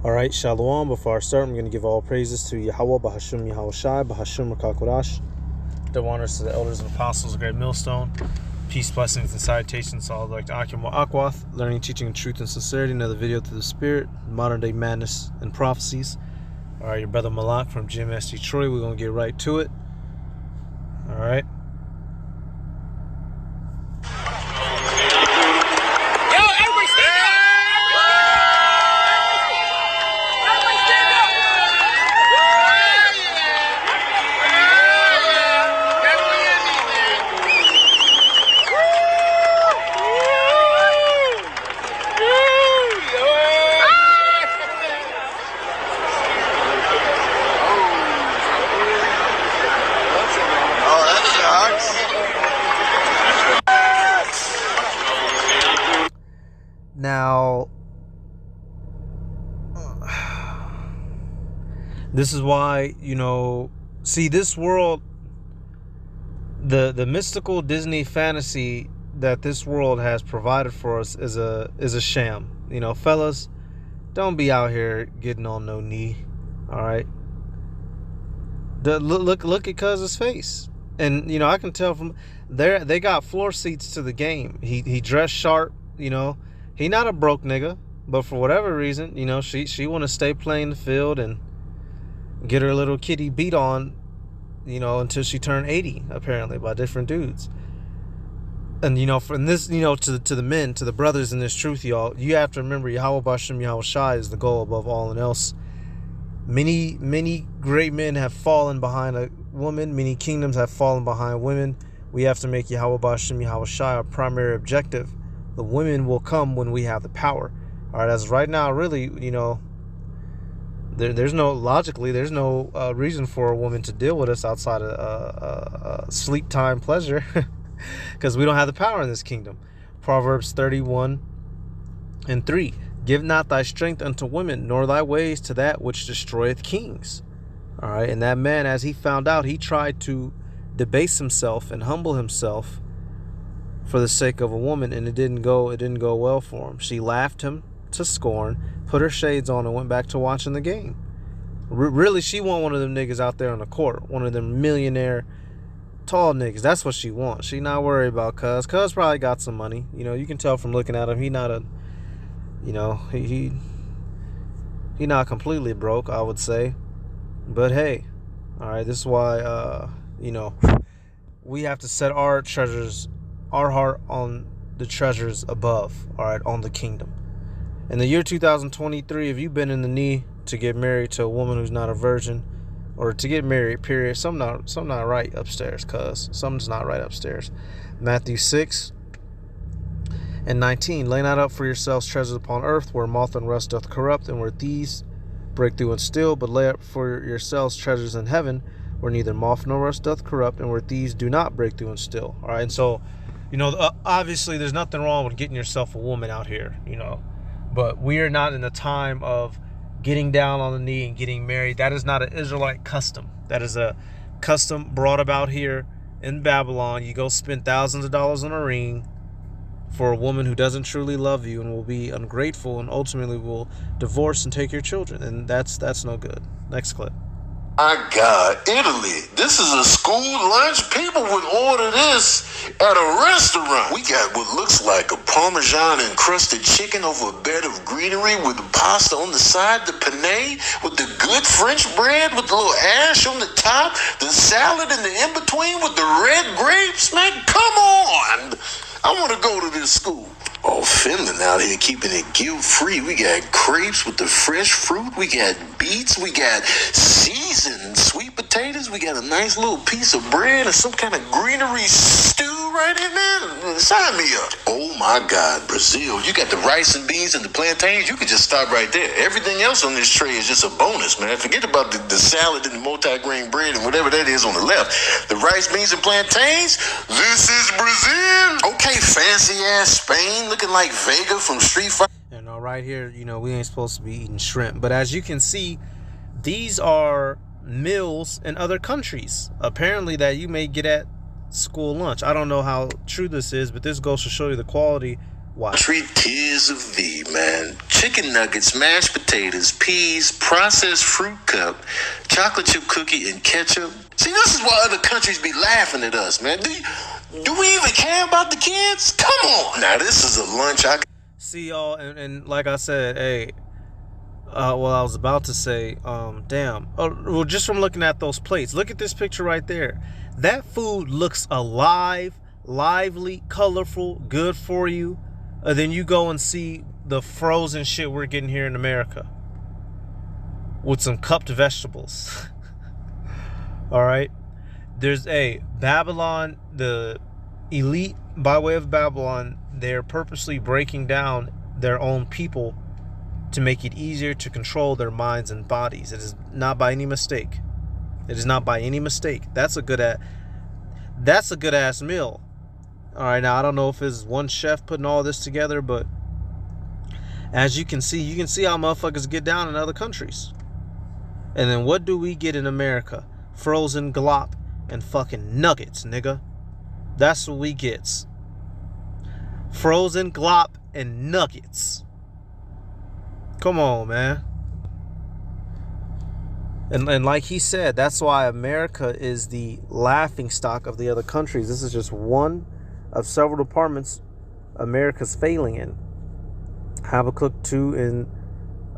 Alright, Shalom. Before I start, I'm going to give all praises to Yahweh, Bahashum Yahushai, Bahashum Rakakodash. Double honors to the elders and apostles of Great Millstone. Peace, blessings, and salutations to all like Akim wa Akwath, learning, teaching, truth, and sincerity. Another video through the Spirit, modern day madness, and prophecies. Alright, your brother Malak from GMS Detroit. We're going to get right to it. Alright. Now, this is why, see, this world, the mystical Disney fantasy that this world has provided for us is a sham. Fellas, don't be out here getting on no knee. All right. Look at Cuz's face. And, I can tell from there, they got floor seats to the game. He dressed sharp, He not a broke nigga, but for whatever reason, she want to stay playing the field and get her little kitty beat on, until she turned 80, apparently, by different dudes. And, from this, to the men, to the brothers in this truth, y'all, you have to remember Yahweh Bashem Yahweh Shai is the goal above all and else. Many, many great men have fallen behind a woman. Many kingdoms have fallen behind women. We have to make Yahweh Bashem Yahweh Shai our primary objective. The women will come when we have the power. All right, as right now, really, there's no reason for a woman to deal with us outside of sleep time pleasure, because we don't have the power in this kingdom. Proverbs 31:3. Give not thy strength unto women, nor thy ways to that which destroyeth kings. All right, and that man, as he found out, he tried to debase himself and humble himself for the sake of a woman, and it didn't go well for him. She laughed him to scorn, put her shades on, and went back to watching the game. Really, she want one of them niggas out there on the court, one of them millionaire tall niggas. That's what she wants. She not worried about Cuz. Cuz probably got some money. You can tell from looking at him. He not a, he not completely broke, I would say. But hey, all right, this is why, we have to set our heart on the treasures above, all right, on the kingdom. In the year 2023, if you've been in the knee to get married to a woman who's not a virgin, or to get married, period, something not right upstairs, cuz. Something's not right upstairs. Matthew 6:19. Lay not up for yourselves treasures upon earth, where moth and rust doth corrupt, and where thieves break through and steal, but lay up for yourselves treasures in heaven, where neither moth nor rust doth corrupt, and where thieves do not break through and steal. All right, and so, obviously there's nothing wrong with getting yourself a woman out here, but we are not in the time of getting down on the knee and getting married. That is not an Israelite custom. That is a custom brought about here in Babylon. You go spend thousands of dollars on a ring for a woman who doesn't truly love you and will be ungrateful and ultimately will divorce and take your children, and that's no good. Next clip. My God, Italy. This is a school lunch. People would order this at a restaurant. We got what looks like a Parmesan encrusted chicken over a bed of greenery with the pasta on the side, the penne with the good French bread with the little ash on the top, the salad in the in-between with the red grapes. Man, come on. I want to go to this school. Oh, Finland out here keeping it guilt-free. We got crepes with the fresh fruit. We got beets. We got seasoned sweet potatoes. We got a nice little piece of bread and some kind of greenery stew right in there. Sign me up. Oh, my God. Brazil. You got the rice and beans and the plantains. You can just stop right there. Everything else on this tray is just a bonus, man. Forget about the salad and the multi-grain bread and whatever that is on the left. The rice, beans, and plantains. This is Brazil. Okay, fancy-ass Spain. Looking like Vega from Street Fighter. Right here, we ain't supposed to be eating shrimp. But as you can see, these are meals in other countries, apparently, that you may get at school lunch. I don't know how true this is, but this goes to show you the quality Watch. 3 tiers of thee, man. Chicken nuggets, mashed potatoes, peas, processed fruit cup, chocolate chip cookie, and ketchup. See, this is why other countries be laughing at us, man. Do we even care about the kids? Come on. Now, this is a lunch I... See, y'all, and like I said, hey, well, I was about to say, damn. Well, just from looking at those plates, look at this picture right there. That food looks alive, lively, colorful, good for you. Then you go and see the frozen shit we're getting here in America with some cupped vegetables. All right. There's Babylon, the elite by way of Babylon. They're purposely breaking down their own people to make it easier to control their minds and bodies. It is not by any mistake. It is not by any mistake. That's a good ass meal. All right, now I don't know if it's one chef putting all this together, but as you can see how motherfuckers get down in other countries. And then what do we get in America? Frozen glop and fucking nuggets, nigga. That's what we get. Frozen glop and nuggets. Come on, man. And like he said, that's why America is the laughing stock of the other countries. This is just one of several departments America's failing in. Habakkuk 2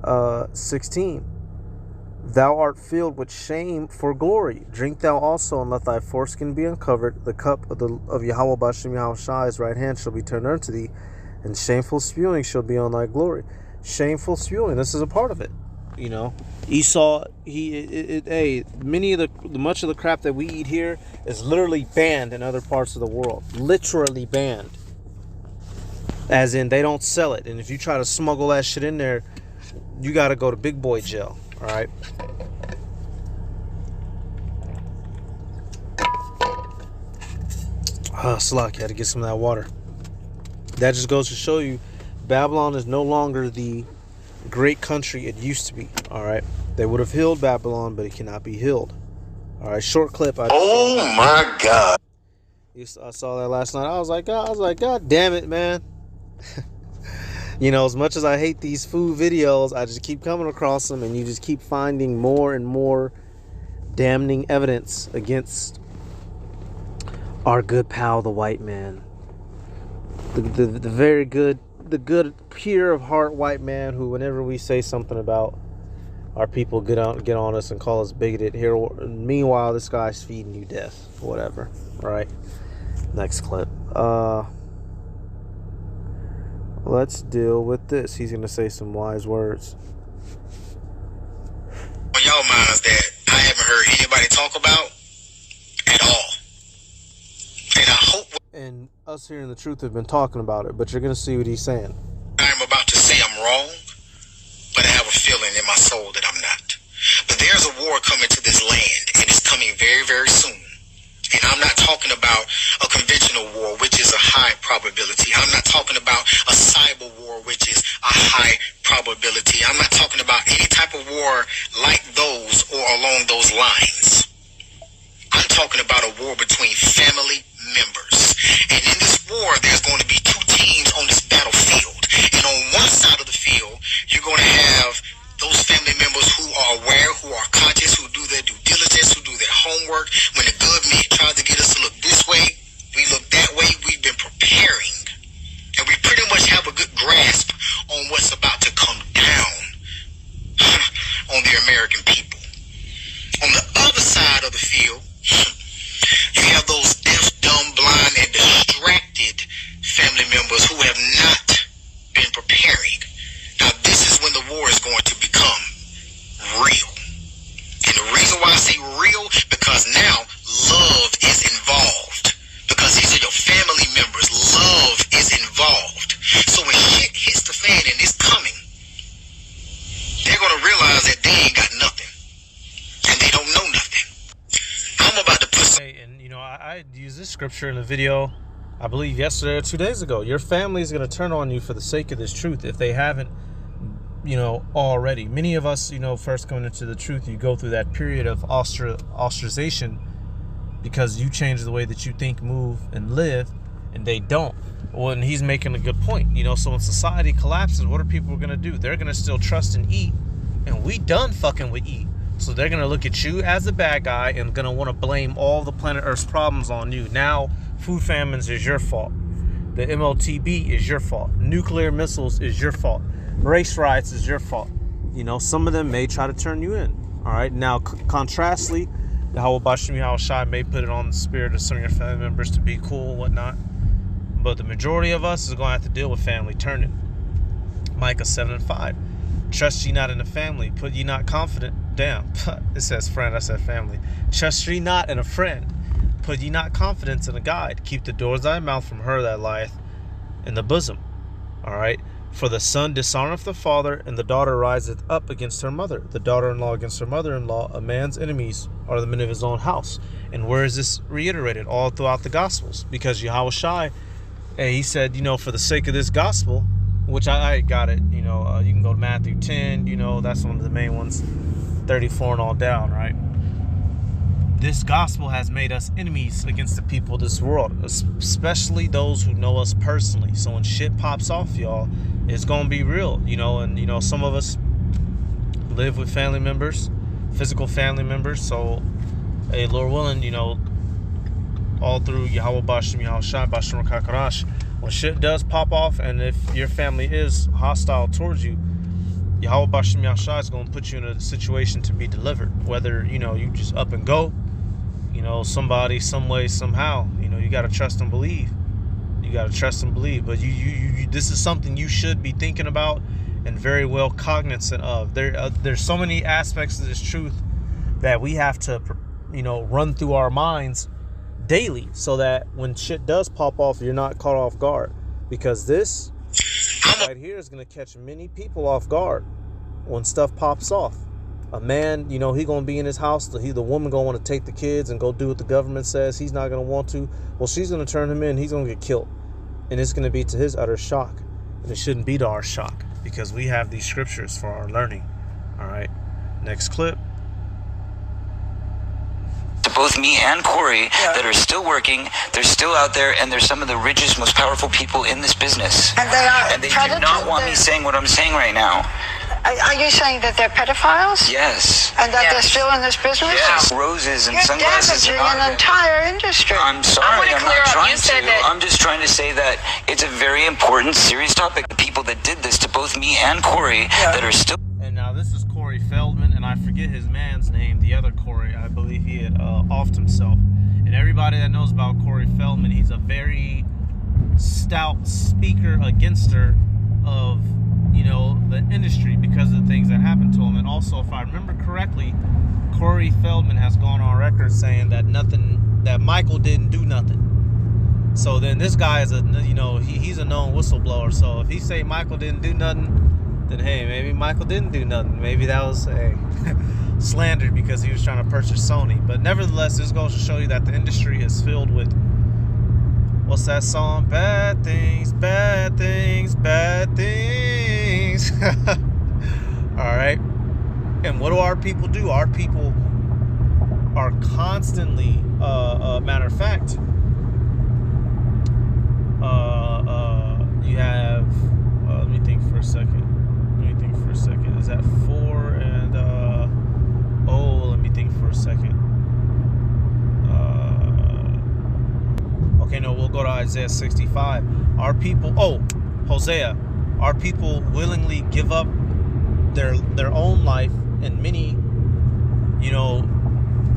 and 16. Thou art filled with shame for glory. Drink thou also, and let thy foreskin be uncovered. The cup of Yahweh Bashem Yahushai's right hand shall be turned unto thee, and shameful spewing shall be on thy glory. Shameful spewing, this is a part of it. You know, Esau, much of the crap that we eat here is literally banned in other parts of the world. Literally banned. As in, they don't sell it. And if you try to smuggle that shit in there, you got to go to big boy jail. All right. Slack, you had to get some of that water. That just goes to show you Babylon is no longer the great country it used to be. All right. They would have healed Babylon, but it cannot be healed. All right. Short clip. Oh my God. I saw that last night. I was like, God damn it, man. You know, as much as I hate these food videos, I just keep coming across them, and you just keep finding more and more damning evidence against our good pal, the white man. The very good, the good, pure of heart white man who, whenever we say something about our people, get on us and call us bigoted. Here, meanwhile, this guy's feeding you death, whatever. Right? Next clip. Let's deal with this. He's going to say some wise words. On y'all minds that I haven't heard anybody talk about at all. And I hope... And us here in the truth have been talking about it, but you're going to see what he's saying. I'm about to say I'm wrong, but I have a feeling in my soul that I'm not. But there's a war coming to this land, and it's coming very, very soon. And I'm not talking about a conventional war, which is a high probability. I'm not talking about a cyber war, which is a high probability. I'm not talking about any type of war like those or along those lines. I'm talking about a war between family members. And in this war, there's going to be two teams on this battlefield. And on one side of the field, you're going to have those family members who are aware, who are conscious, who do their due diligence, who do their homework. When the government tries to get us to look this way, we look that way. We've been preparing. And we pretty much have a good grasp on what's about to come down on the American people. On the other side of the field, you have those deaf, dumb, blind, and distracted family members who have not been preparing. Now, this is when the war is going to become real. And the reason why I say real, because now love is involved. Because these are your family members. Love is involved. So when shit hits the fan and it's coming, they're going to realize that they ain't got nothing. And they don't know nothing. I'm about to put some... And, you know, I used this scripture in a video, I believe yesterday or 2 days ago. Your family is going to turn on you for the sake of this truth if they haven't, you know, already. Many of us, you know, first coming into the truth, you go through that period of ostracization because you change the way that you think, move, and live, and they don't. Well, and he's making a good point. So when society collapses, what are people going to do? They're going to still trust and eat. And we done fucking with eat. So they're going to look at you as the bad guy and going to want to blame all the planet Earth's problems on you. Now, food famines is your fault. The MLTB is your fault. Nuclear missiles is your fault. Race riots is your fault. Some of them may try to turn you in. All right. Now, contrastly, Yahweh Bashem Yahweh Shai may put it on the spirit of some of your family members to be cool and whatnot. But the majority of us is going to have to deal with family turning. Micah 7:5. Trust ye not in the family. Put ye not confident. Damn. It says friend. I said family. Trust ye not in a friend. Put ye not confidence in a guide. Keep the doors of thy mouth from her that lieth in the bosom. All right. For the son dishonoreth the father, and the daughter riseth up against her mother. The daughter-in-law against her mother-in-law. A man's enemies are the men of his own house. And where is this reiterated? All throughout the Gospels. Because Yahweh Shai, he said, for the sake of this gospel, which I got it, you can go to Matthew 10, that's one of the main ones, 34 and all down, right? This gospel has made us enemies against the people of this world, especially those who know us personally. So when shit pops off, y'all, it's going to be real, and, some of us live with family members, physical family members. So, hey, Lord willing, all through Yahweh Bashem Yahweh Shai Bashem Kakarash, when shit does pop off, and if your family is hostile towards you, Yahweh Bashem Yahweh Shai is going to put you in a situation to be delivered. Whether, you just up and go, somebody, some way, somehow, you got to trust and believe. You got to trust and believe. But you this is something you should be thinking about and very well cognizant of. There's so many aspects of this truth that we have to, run through our minds daily, so that when shit does pop off, you're not caught off guard. Because this right here is going to catch many people off guard when stuff pops off. A man, he going to be in his house. The woman going to want to take the kids and go do what the government says. He's not going to want to. Well, she's going to turn him in. He's going to get killed. And it's going to be to his utter shock. And it shouldn't be to our shock, because we have these scriptures for our learning. All right. Next clip. To both me and Corey that are still working, they're still out there, and they're some of the richest, most powerful people in this business. And they do not want me saying what I'm saying right now. Are you saying that they're pedophiles? Yes. And that they're still in this business? Yes. Roses and sunglasses. You're damaging an entire industry. I'm sorry, I'm not trying to. I'm just trying to say that it's a very important, serious topic. The people that did this to both me and Corey that are still... And now this is Corey Feldman, and I forget his man's name, the other Corey. I believe he had offed himself. And everybody that knows about Corey Feldman, he's a very stout speaker against her of, the industry, because of the things that happened to him. And also, if I remember correctly, Corey Feldman has gone on record saying that Michael didn't do nothing. So then this guy is he's a known whistleblower. So if he say Michael didn't do nothing, then hey, maybe Michael didn't do nothing. Maybe that was slandered because he was trying to purchase Sony. But nevertheless, this goes to show you that the industry is filled with, what's that song? Bad things, bad things, bad things. All right. And what do our people do? Our people are constantly, matter of fact, you have, let me think for a second. Is that 4 and, let me think for a second. Okay, no, we'll go to Isaiah 65. Our people, Hosea, our people willingly give up their own life, and many,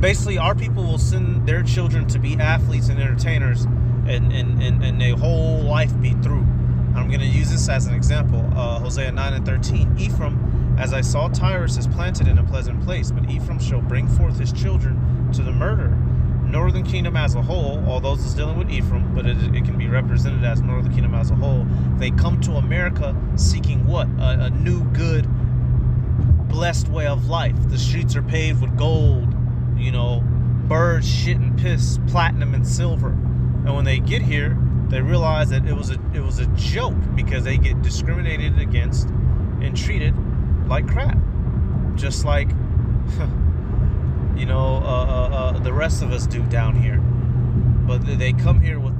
basically our people will send their children to be athletes and entertainers, and their whole life be through. I'm going to use this as an example. Hosea 9 and 13. Ephraim, as I saw Tyrus, is planted in a pleasant place, but Ephraim shall bring forth his children to the murder. Northern Kingdom as a whole, although this is dealing with Ephraim, but it can be represented as Northern Kingdom as a whole. They come to America seeking what? A new, good, blessed way of life. The streets are paved with gold, birds, shit and piss, platinum and silver. And when they get here, they realize that it was a joke, because they get discriminated against and treated like crap, just like the rest of us do down here. But they come here with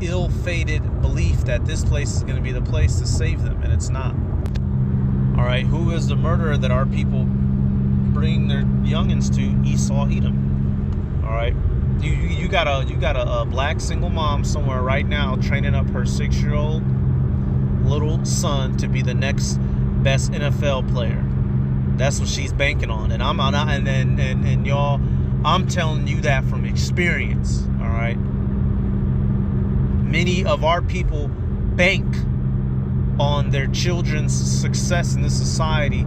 ill-fated belief that this place is going to be the place to save them, and it's not. All right, who is the murderer that our people bring their youngins to? Esau, Edom. All right, you got a black single mom somewhere right now training up her 6-year-old little son to be the next best NFL player. That's what she's banking on, and y'all, I'm telling you that from experience. All right, many of our people bank on their children's success in this society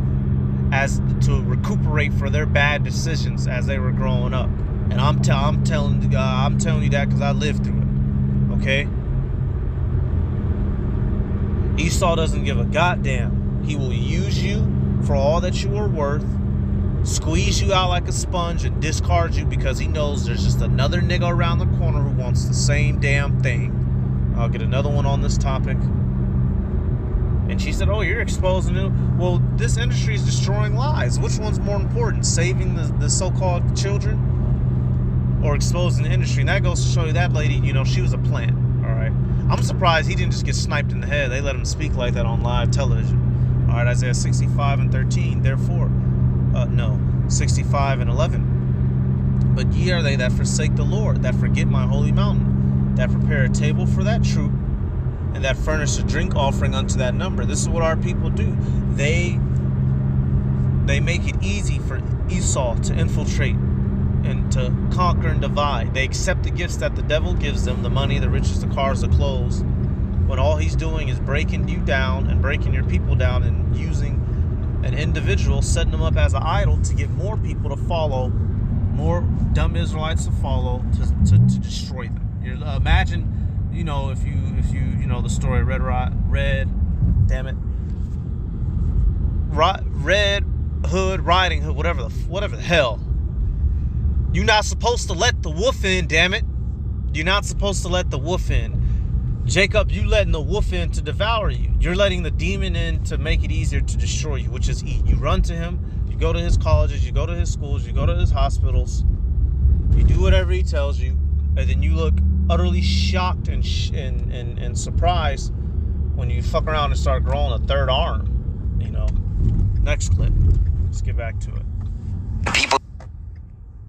as to recuperate for their bad decisions as they were growing up. And I'm telling you that because I lived through it. Okay? Esau doesn't give a goddamn. He will use you for all that you are worth, squeeze you out like a sponge, and discard you because he knows there's just another nigga around the corner who wants the same damn thing. I'll get another one on this topic. And she said, oh, you're exposing it. Well, this industry is destroying lives. Which one's more important? Saving the so-called children or exposing the industry? And that goes to show you that lady, she was a plant. All right. I'm surprised he didn't just get sniped in the head. They let him speak like that on live television. All right, Isaiah 65:13. Therefore, 65:11. But ye are they that forsake the Lord, that forget my holy mountain, that prepare a table for that troop, and that furnish a drink offering unto that number. This is what our people do. They make it easy for Esau to infiltrate and to conquer and divide. They accept the gifts that the devil gives them, the money, the riches, the cars, the clothes, when all he's doing is breaking you down and breaking your people down and using an individual, setting them up as an idol to get more people to follow, more dumb Israelites to follow, to destroy them. Imagine, if you the story Red Hood, Riding Hood, whatever the hell. You're not supposed to let the wolf in, damn it. You're not supposed to let the wolf in. Jacob, you letting the wolf in to devour you. You're letting the demon in to make it easier to destroy you, which is eat. You run to him, you go to his colleges, you go to his schools, you go to his hospitals, you do whatever he tells you, and then you look utterly shocked and surprised when you fuck around and start growing a third arm. Next clip. Let's get back to it.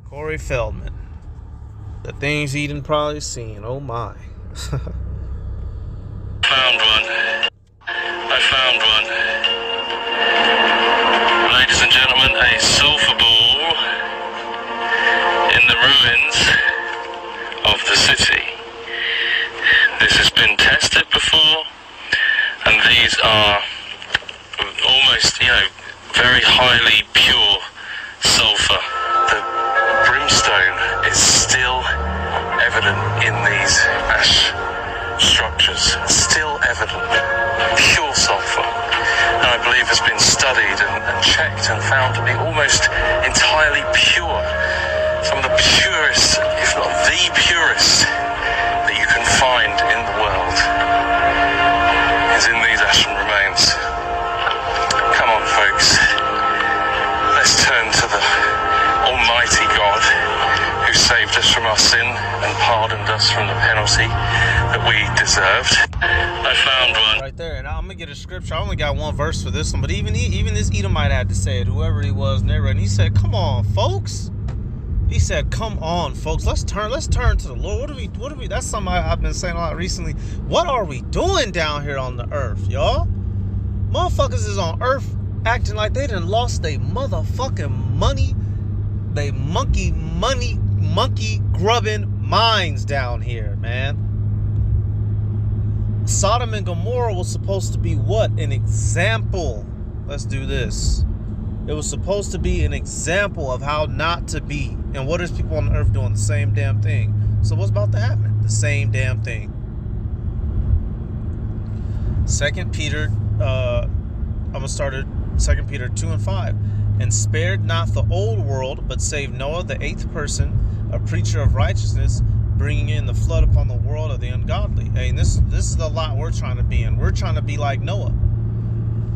Corey Feldman. The things he didn't probably seen. Oh my. I found one. Ladies and gentlemen, a sulfur ball in the ruins of the city. This has been tested before, and these are almost, very highly pure sulfur. The brimstone is still evident in these ash structures, still evident. Pure sulfur, and I believe has been studied and checked and found to be almost entirely pure. Some of the purest, if not the purest, that you can find in the world is in these ashen remains. Come on, folks. Let's turn to the Almighty God who saved us from our sin and pardoned us from the penalty that we deserved. I found one. Right there, and I'm going to get a scripture. I only got one verse for this one, but even this Edomite had to say it, whoever he was, and he said, come on, folks. He said, come on, folks. Let's turn to the Lord. What are we, that's something I've been saying a lot recently. What are we doing down here on the earth, y'all? Motherfuckers is on earth acting like they done lost their motherfucking money. They monkey grubbing minds down here, man. Sodom and Gomorrah was supposed to be what? An example. Let's do this. It was supposed to be an example of how not to be. And what is people on the earth doing? The same damn thing. So what's about to happen? The same damn thing. 2 Peter, I'm going to start at 2 Peter 2:5. And spared not the old world, but saved Noah, the 8th person, a preacher of righteousness, bringing in the flood upon the world of the ungodly. Hey, and this is the lot we're trying to be in. We're trying to be like Noah.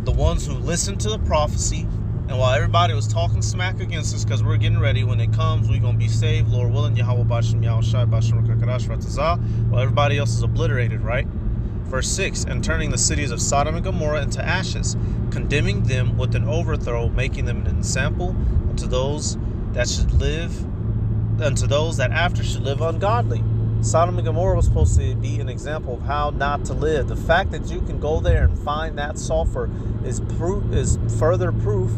The ones who listen to the prophecy, And while everybody was talking smack against us because we're getting ready, when it comes, we're going to be saved, Lord willing, Yahweh Bashim Yahushai Bashim Kakadash Ratazah, while everybody else is obliterated, right? Verse 6, and turning the cities of Sodom and Gomorrah into ashes, condemning them with an overthrow, making them an example unto those that should live, unto those that after should live ungodly. Sodom and Gomorrah was supposed to be an example of how not to live. The fact that you can go there and find that sulfur is further proof,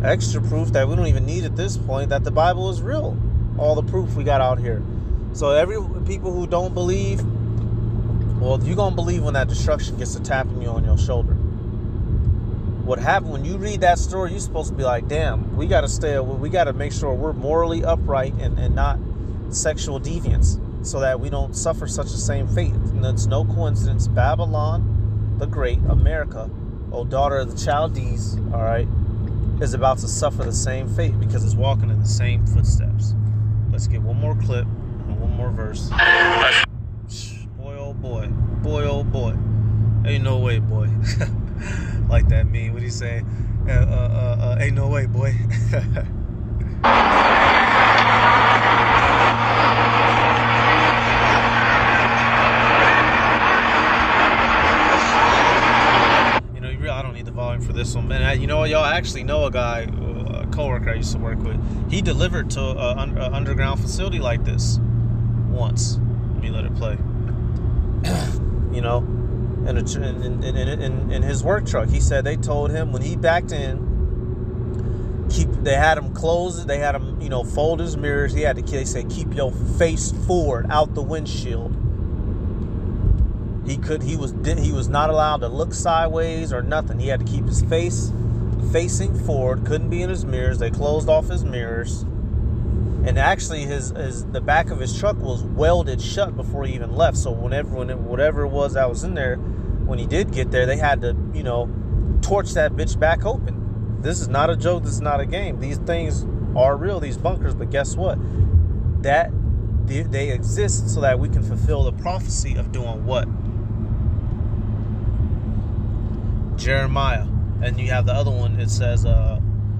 extra proof that we don't even need at this point that the Bible is real. All the proof we got out here. So people who don't believe, well, you're going to believe when that destruction gets to tapping you on your shoulder. What happened when you read that story, you're supposed to be like, damn, we got to make sure we're morally upright and not sexual deviants, so that we don't suffer such the same fate. And it's no coincidence Babylon the Great, America, O daughter of the Chaldees, all right, is about to suffer the same fate because it's walking in the same footsteps. Let's get one more clip and one more verse. Boy, oh boy. Boy, oh boy. Ain't no way, boy. Like that meme. What do you say? Ain't no way, boy. I don't need the volume for this one, man. You know what, y'all actually know a guy, a coworker I used to work with. He delivered to an underground facility like this once. Let me let it play. You know, in his work truck, he said they told him when he backed in, they had him close it, they had him, fold his mirrors. They said keep your face forward out the windshield. He was not allowed to look sideways or nothing. He had to keep his face facing forward. Couldn't be in his mirrors. They closed off his mirrors. And actually the back of his truck was welded shut before he even left. So whatever it was that was in there, when he did get there, they had to, torch that bitch back open. This is not a joke. This is not a game. These things are real, these bunkers. But guess what? They exist so that we can fulfill the prophecy of doing what? Jeremiah. And you have the other one. It says,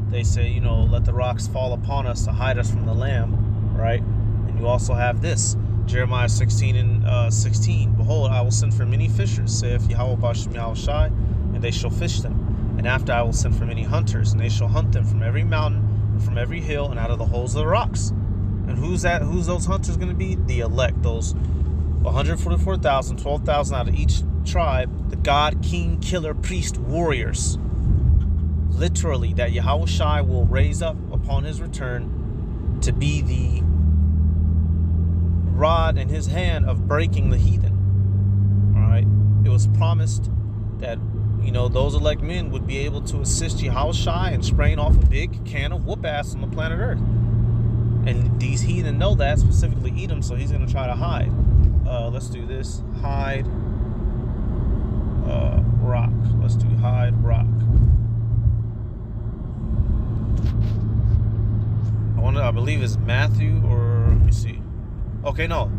they say, let the rocks fall upon us to hide us from the Lamb, right? And you also have this, Jeremiah 16 and 16. Behold, I will send for many fishers, saith Yahweh Bashim Yahushai, and they shall fish them. And after I will send for many hunters, and they shall hunt them from every mountain, and from every hill, and out of the holes of the rocks. And who's those hunters going to be? The elect, those 144,000, 12,000 out of each tribe, the God, king, killer, priest, warriors. Literally, that Yahushai will raise up upon his return to be the rod in his hand of breaking the heathen. All right, it was promised that those elect men would be able to assist Yahushai in spraying off a big can of whoop ass on the planet Earth. And these heathen know that, specifically Edom, so he's going to try to hide. Let's do this. Hide rock. Let's do hide rock. I believe it's Matthew, or let me see. Okay, no.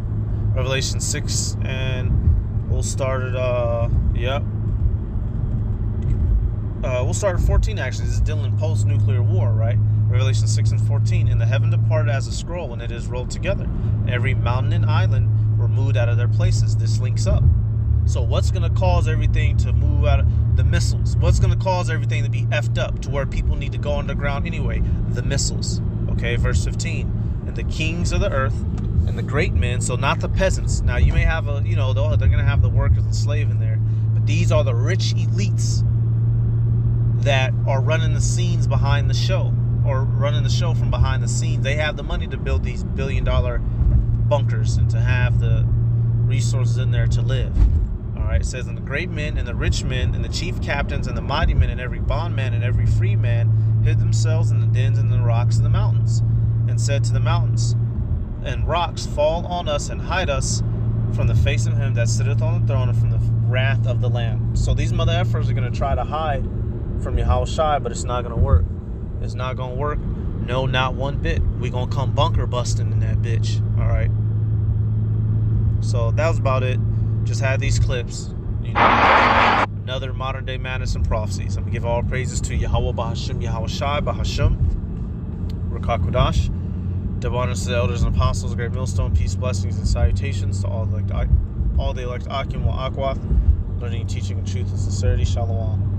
Revelation 6, and we'll start at, we'll start at 14, actually. This is dealing post-nuclear war, right? Revelation 6 and 14. And the heaven departed as a scroll, and it is rolled together. Every mountain and island were moved out of their places. This links up. So what's going to cause everything to move out of the missiles? What's going to cause everything to be effed up to where people need to go underground anyway? The missiles. Okay, verse 15. And the kings of the earth and the great men, so not the peasants. Now you may have they're going to have the workers and slave in there, but these are the rich elites that are running the scenes behind the show, or running the show from behind the scenes. They have the money to build these billion-dollar bunkers and to have the resources in there to live. All right, it says, and the great men and the rich men and the chief captains and the mighty men and every bondman and every free man hid themselves in the dens and the rocks of the mountains, and said to the mountains and rocks, fall on us and hide us from the face of him that sitteth on the throne and from the wrath of the Lamb. So these mother effers are going to try to hide from Yahushai, but it's not going to work. It's not going to work. No, not one bit. We're going to come bunker busting in that bitch. All right. So that was about it. Just had these clips. another Modern Day Madness and Prophecies. I'm going to give all praises to Yahweh Bahashim, Yahweh Shai Bahashim, Rakakodash. Double honors to the elders and apostles, great millstone, peace, blessings, and salutations to all the elect Akim wa Akwath, learning, teaching, and truth and sincerity. Shalom.